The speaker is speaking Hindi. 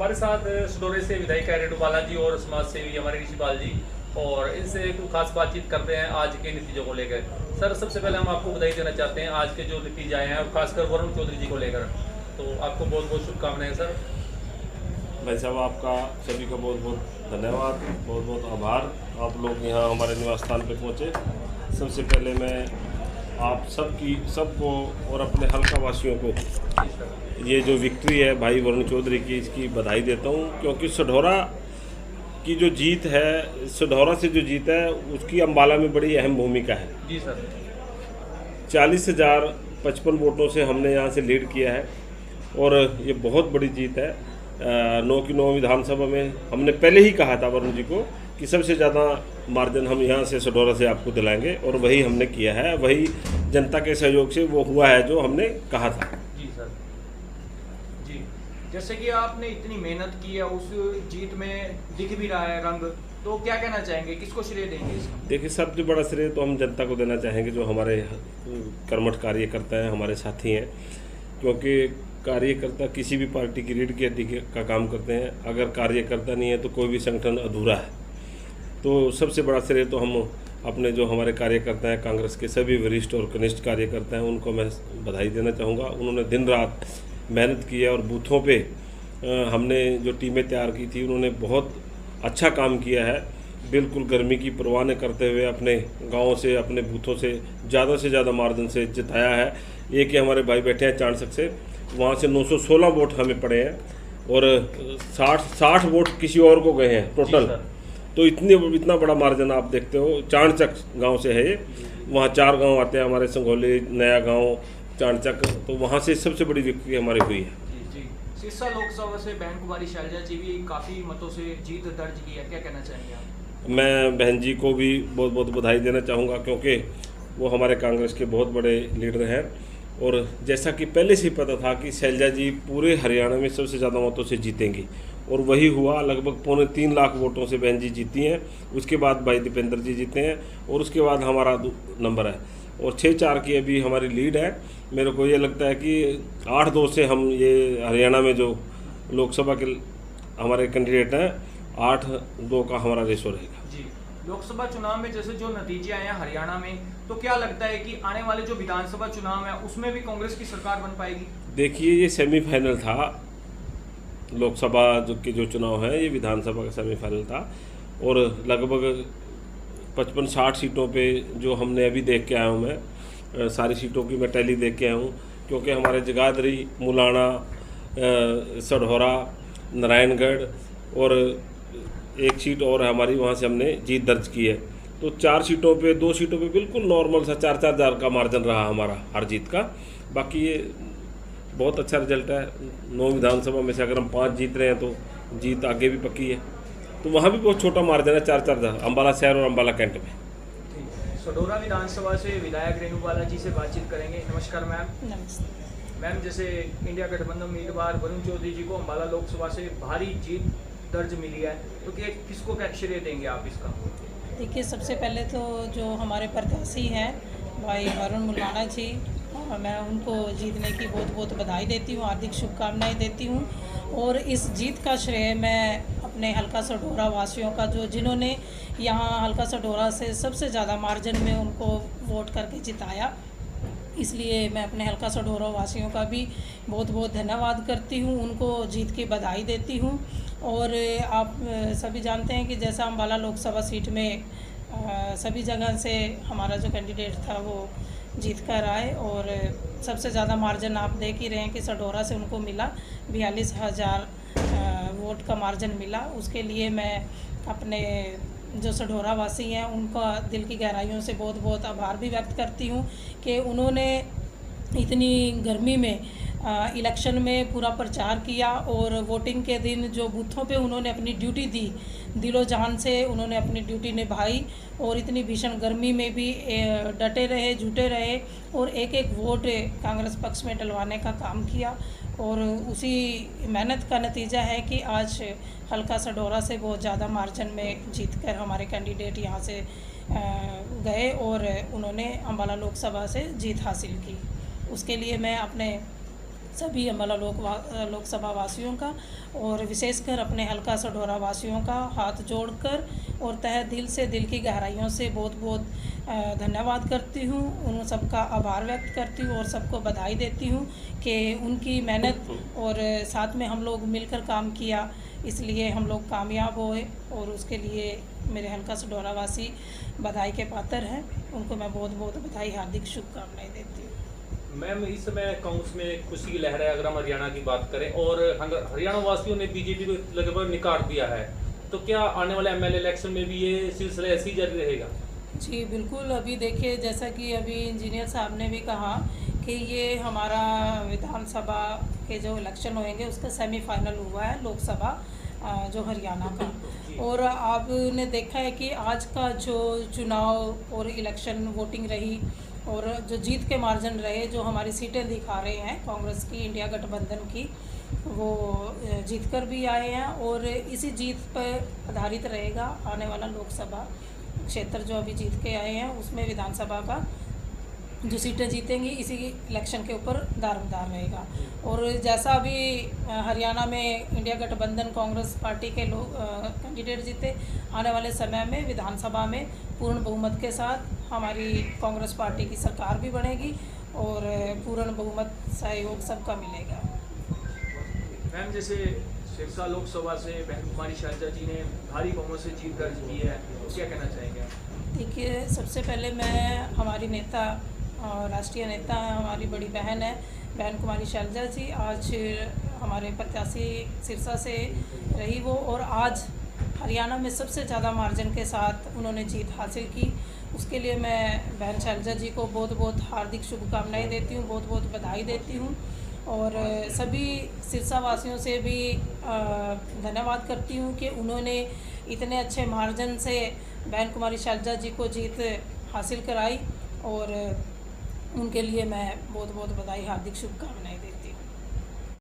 हमारे साथ सडोरे से विधायक रेणुबाला जी और समाज सेवी हमारे ऋषिपाल जी, और इनसे कुछ खास बातचीत करते हैं आज के नतीजों को लेकर। सर, सबसे पहले हम आपको बधाई देना चाहते हैं आज के जो नतीजे आए हैं, और खासकर वरुण चौधरी जी को लेकर, तो आपको बहुत बहुत शुभकामनाएं सर। भाई साहब, आपका सभी का बहुत बहुत धन्यवाद, बहुत बहुत आभार। आप लोग यहाँ हमारे निवास स्थान पे पहुँचे। सबसे पहले मैं आप सबको और अपने हल्का वासियों को ये जो विक्ट्री है भाई वरुण चौधरी की, इसकी बधाई देता हूँ, क्योंकि सढौरा की जो जीत है, सढौरा से जो जीत है, उसकी अम्बाला में बड़ी अहम भूमिका है। जी सर। 40,055 वोटों से हमने यहाँ से लीड किया है और ये बहुत बड़ी जीत है। 9 की 9 विधानसभा में हमने पहले ही कहा था वरुण जी को कि सबसे ज़्यादा मार्जिन हम यहाँ से सढौरा से आपको दिलाएंगे, और वही हमने किया है। वही जनता के सहयोग से वो हुआ है जो हमने कहा था। जी सर। जी, जैसे कि आपने इतनी मेहनत की है, उस जीत में दिख भी रहा है रंग, तो क्या कहना चाहेंगे, किसको श्रेय देंगे इसका? देखिए, सबसे बड़ा श्रेय तो हम जनता को देना चाहेंगे, जो हमारे कर्मठ कार्यकर्ता हैं, हमारे साथी हैं, क्योंकि कार्यकर्ता किसी भी पार्टी की रीढ़ की हड्डी का काम करते हैं। अगर कार्यकर्ता नहीं है तो कोई भी संगठन अधूरा है। तो सबसे बड़ा श्रेय तो हम अपने जो हमारे कार्यकर्ता हैं, कांग्रेस के सभी वरिष्ठ और कनिष्ठ कार्यकर्ता हैं, उनको मैं बधाई देना चाहूँगा। उन्होंने दिन रात मेहनत की है और बूथों पे हमने जो टीमें तैयार की थी, उन्होंने बहुत अच्छा काम किया है। बिल्कुल गर्मी की परवाह न करते हुए अपने गाँव से, अपने बूथों से ज़्यादा मार्जिन से जिताया है। एक ही हमारे भाई बैठे हैं चाणसक से, वहाँ से 916 वोट हमें पड़े हैं और 60 वोट किसी और को गए हैं टोटल। तो इतना बड़ा मार्जिन आप देखते हो। चाणचक गांव से है ये, वहाँ 4 गांव आते हैं हमारे, संघोली, नया गांव, चाणचक, तो वहाँ से सबसे बड़ी विक्ट्री हमारी हुई है। जी, सिरसा लोकसभा से बहन कुमारी शैलजा जी भी काफ़ी मतों से जीत दर्ज की है, क्या कहना चाहेंगे आप? मैं बहन जी को भी बहुत बहुत बधाई देना चाहूँगा, क्योंकि वो हमारे कांग्रेस के बहुत बड़े लीडर हैं, और जैसा कि पहले से ही पता था कि शैलजा जी पूरे हरियाणा में सबसे ज़्यादा मतों से जीतेंगी, और वही हुआ। लगभग 3.25 लाख वोटों से बहन जी जीती हैं। उसके बाद भाई दीपेंद्र जी जीते हैं, और उसके बाद हमारा नंबर है, और 6-4 की अभी हमारी लीड है। मेरे को ये लगता है कि 8-2 से हम ये हरियाणा में जो लोकसभा के हमारे कैंडिडेट हैं, 8-2 का हमारा रेशो रहेगा। जी, लोकसभा चुनाव में जैसे जो नतीजे आए हैं हरियाणा में, तो क्या लगता है कि आने वाले जो विधानसभा चुनाव है उसमें भी कांग्रेस की सरकार बन पाएगी? देखिए, ये सेमीफाइनल था। लोकसभा जो चुनाव है, ये विधानसभा का सेमीफाइनल था, और लगभग 55-60 सीटों पे जो हमने अभी देख के आया हूँ मैं, सारी सीटों की मैं टैली देख के आया हूँ, क्योंकि हमारे जगाधरी, मुलाना, सढौरा, नारायणगढ़ और एक सीट और है हमारी, वहाँ से हमने जीत दर्ज की है। तो 4 सीटों पे, 2 सीटों पे बिल्कुल नॉर्मल सा 4-4 हज़ार का मार्जिन रहा हमारा हर जीत का। बाकी ये बहुत अच्छा रिजल्ट है। 9 विधानसभा में से अगर हम 5 जीत रहे हैं तो जीत आगे भी पक्की है। तो वहाँ भी बहुत छोटा मार्जिन है, 4-4 हज़ार, अम्बाला शहर और अम्बाला कैंट में। सढौरा विधानसभा से विधायक रेणुबाला जी से बातचीत करेंगे। नमस्कार मैम। नमस्ते मैम, जैसे इंडिया गठबंधन उम्मीदवार वरुण चौधरी जी को अम्बाला लोकसभा से भारी जीत दर्ज मिली है, तो किसको क्या श्रेय देंगे आप इसका? देखिए, सबसे पहले तो जो हमारे प्रत्याशी हैं भाई वरुण मुलाना जी, मैं उनको जीतने की बहुत बहुत बधाई देती हूँ, हार्दिक शुभकामनाएं देती हूँ। और इस जीत का श्रेय मैं अपने हल्का सढौरा वासियों का, जो जिन्होंने यहाँ हल्का सढौरा से सबसे ज़्यादा मार्जिन में उनको वोट करके जिताया, इसलिए मैं अपने हल्का सढौरा वासियों का भी बहुत बहुत धन्यवाद करती हूँ, उनको जीत की बधाई देती हूँ। और आप सभी जानते हैं कि जैसा अम्बाला लोकसभा सीट में सभी जगह से हमारा जो कैंडिडेट था वो जीत कर आए, और सबसे ज़्यादा मार्जिन आप देख ही रहे हैं कि सढौरा से उनको मिला 42,000 वोट का मार्जिन मिला। उसके लिए मैं अपने जो सढौरा वासी हैं उनका दिल की गहराइयों से बहुत बहुत आभार भी व्यक्त करती हूँ कि उन्होंने इतनी गर्मी में इलेक्शन में पूरा प्रचार किया, और वोटिंग के दिन जो बूथों पे उन्होंने अपनी ड्यूटी दी, दिलो जान से उन्होंने अपनी ड्यूटी निभाई, और इतनी भीषण गर्मी में भी डटे रहे, जुटे रहे, और एक एक वोट कांग्रेस पक्ष में डलवाने का काम किया। और उसी मेहनत का नतीजा है कि आज हल्का सढौरा से बहुत ज़्यादा मार्जिन में जीतकर हमारे कैंडिडेट यहाँ से गए, और उन्होंने अम्बाला लोकसभा से जीत हासिल की। उसके लिए मैं अपने सभी अम्बाला लोकसभा वासियों का और विशेषकर अपने हल्का सढौरा वासियों का हाथ जोड़कर और तहे दिल से, दिल की गहराइयों से बहुत बहुत धन्यवाद करती हूँ। उन सबका आभार व्यक्त करती हूँ और सबको बधाई देती हूँ कि उनकी मेहनत और साथ में हम लोग मिलकर काम किया, इसलिए हम लोग कामयाब हुए और उसके लिए मेरे हल्का सढौरा वासी बधाई के पात्र हैं। उनको मैं बहुत बहुत बधाई, हार्दिक शुभकामनाएं देती हूँ। मैम, इस समय कांग्रेस में खुशी की लहर है अगर हम हरियाणा की बात करें, और हरियाणा वासियों ने बीजेपी को लगभग निकाल दिया है, तो क्या आने वाले एमएलए इलेक्शन में भी ये सिलसिला ऐसे ही जारी रहेगा? जी बिल्कुल। अभी देखिए, जैसा कि अभी इंजीनियर साहब ने भी कहा कि ये हमारा विधानसभा के जो इलेक्शन होंगे उसका सेमीफाइनल हुआ है, लोकसभा जो हरियाणा का, और आपने देखा है कि आज का जो चुनाव और इलेक्शन वोटिंग रही और जो जीत के मार्जिन रहे, जो हमारी सीटें दिखा रहे हैं कांग्रेस की, इंडिया गठबंधन की, वो जीत कर भी आए हैं और इसी जीत पर आधारित रहेगा आने वाला लोकसभा क्षेत्र जो अभी जीत के आए हैं, उसमें विधानसभा का जो सीटें जीतेंगी इसी इलेक्शन के ऊपर दारोमदार रहेगा। और जैसा अभी हरियाणा में इंडिया गठबंधन कांग्रेस पार्टी के लोग कैंडिडेट जीते, आने वाले समय में विधानसभा में पूर्ण बहुमत के साथ हमारी कांग्रेस पार्टी की सरकार भी बनेगी और पूर्ण बहुमत सहयोग सबका मिलेगा। मैम, जैसे सिरसा लोकसभा से बहन कुमारी शैलजा जी ने भारी बहुमत से जीत दर्ज की है, तो क्या कहना चाहेंगे? देखिए, सबसे पहले मैं हमारी नेता और राष्ट्रीय नेता हमारी बड़ी बहन है बहन कुमारी शैलजा जी, आज हमारे प्रत्याशी सिरसा से रही वो, और आज हरियाणा में सबसे ज़्यादा मार्जिन के साथ उन्होंने जीत हासिल की। उसके लिए मैं बहन शैलजा जी को बहुत बहुत हार्दिक शुभकामनाएं देती हूँ, बहुत बहुत बधाई देती हूँ और सभी सिरसा वासियों से भी धन्यवाद करती हूँ कि उन्होंने इतने अच्छे मार्जिन से बहन कुमारी शैलजा जी को जीत हासिल कराई और उनके लिए मैं बहुत बहुत बधाई, हार्दिक शुभकामनाएं देती हूँ।